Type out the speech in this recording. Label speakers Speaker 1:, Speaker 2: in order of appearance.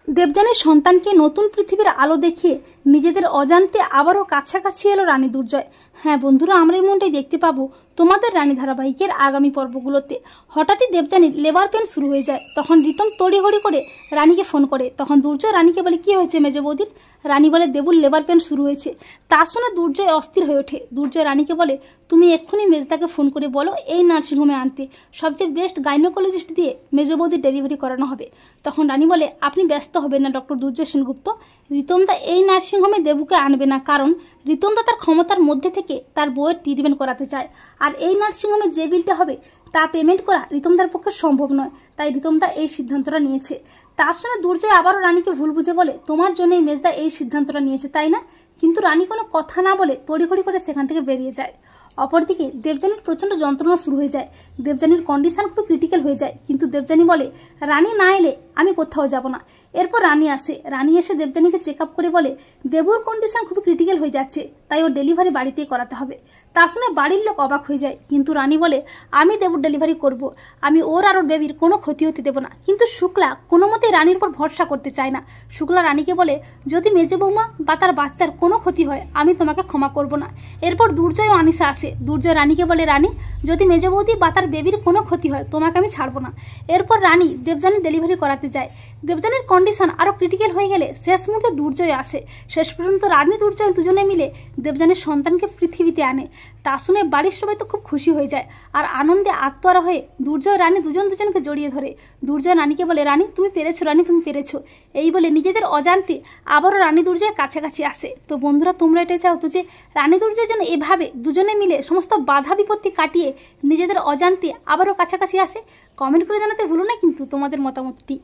Speaker 1: দেবযানীর সন্তানকে নতুন পৃথিবীর আলো দেখিয়ে নিজেদের অজান্তে আবারও কাছাকাছি এলো রানী দুর্জয়। হ্যাঁ বন্ধুরা, আমরা এমনটাই দেখতে পাবো তোমাদের রানী ধারাবাহিকের আগামী পর্বগুলোতে। হঠাৎই দেবযানীর লেবার পেন শুরু হয়ে যায়। তখন রিতম তড়িঘড়ি করে রানীকে ফোন করে। তখন দুর্জয় রানীকে বলে, কি হয়েছে মেজ বৌদির? রানী বলে, দেবুর লেবার পেন শুরু হয়েছে। তা শুনে দুর্জয় অস্থির হয়ে ওঠে। দুর্জয় রানীকে বলে, তুমি এক্ষুনি মেজদাকে ফোন করে বলো এই নার্সিংহোমে আনতে, সবচেয়ে বেস্ট গাইনোকোলজিস্ট দিয়ে মেজ বৌদির ডেলিভারি করানো হবে। তখন রানী বলে, আপনি ব্যস্ত হবেন না ডক্টর দুর্জয় সেনগুপ্ত, রিতমদা এই নার্সিংহোমে দেবুকে আনবে না, কারণ রিতমদা তার ক্ষমতার মধ্যে থেকে তার বউয়ের ট্রিটমেন্ট করাতে চায়। আর এই নার্সিংহোমে যে বিলটা হবে তা পেমেন্ট করা রিতমদার পক্ষে সম্ভব নয়, তাই রিতমদা এই সিদ্ধান্তটা নিয়েছে। তার সঙ্গে দুর্জয় আবারও রানীকে ভুল বুঝে বলে, তোমার জন্যই মেজদা এই সিদ্ধান্তটা নিয়েছে তাই না? কিন্তু রানী কোনো কথা না বলে তড়িঘড়ি করে সেখান থেকে বেরিয়ে যায়। অপরদিকে দেবযানীর প্রচণ্ড যন্ত্রণা শুরু হয়ে যায়। দেবযানীর কন্ডিশন খুব ক্রিটিক্যাল হয়ে যায়, কিন্তু দেবযানী বলে, রানী না এলে আমি কোথাও যাব না। এরপর রানী আসে। রানী এসে দেবযানীকে চেক আপ করে বলে, দেবুর কন্ডিশন খুব ক্রিটিক্যাল হয়ে যাচ্ছে, তাই ওর ডেলিভারি বাড়িতেই করাতে হবে। তার শুনে বাড়ির লোক অবাক হয়ে যায়, কিন্তু রানী বলে, আমি দেবুর ডেলিভারি করব, আমি ওর আর ওর বেবির কোনো ক্ষতি হতে দেবো না। কিন্তু শুক্লা কোনো মতেই রানীর উপর ভরসা করতে চায় না। শুক্লা রানীকে বলে, যদি মেজে বৌমা বা তার বাচ্চার কোনো ক্ষতি হয় আমি তোমাকে ক্ষমা করব না। এরপর দুর্জয় ও আনিসা আসে। দুর্জয় রানীকে বলে, রানী যদি মেজে বৌদি বা তার বেবির কোনো ক্ষতি হয় তোমাকে আমি ছাড়বো না। এরপর রানী দেবযানীর ডেলিভারি করাতে যায়। দেবযানীর কন্ডিশন আরও ক্রিটিক্যাল হয়ে গেলে শেষ মুহূর্তে দুর্জয় আসে। শেষ পর্যন্ত রানী দুর্জয় দুজনে মিলে দেবযানীর সন্তানকে পৃথিবীতে আনে। তা শুনে বাড়ির সবাই তো খুব খুশি হয়ে যায়, আর আনন্দে আত্মহারা হয়ে দুর্জয় রানী দুজনকে জড়িয়ে ধরে। দুর্জয় রানীকে বলে, রানী তুমি পেরেছো, রানী তুমি পেরেছো, এই বলে নিজেদের অজান্তে আবারও রানী দুর্জয়ের কাছাকাছি আসে। তো বন্ধুরা, তোমরা এটাই চাও তো যে রানী দুর্জয় যেন এভাবে দুজনে মিলে সমস্ত বাধা বিপত্তি কাটিয়ে নিজেদের অজান্তে আবারও কাছাকাছি আসে? কমেন্ট করে জানাতে ভুলো না কিন্তু তোমাদের মতামতটি।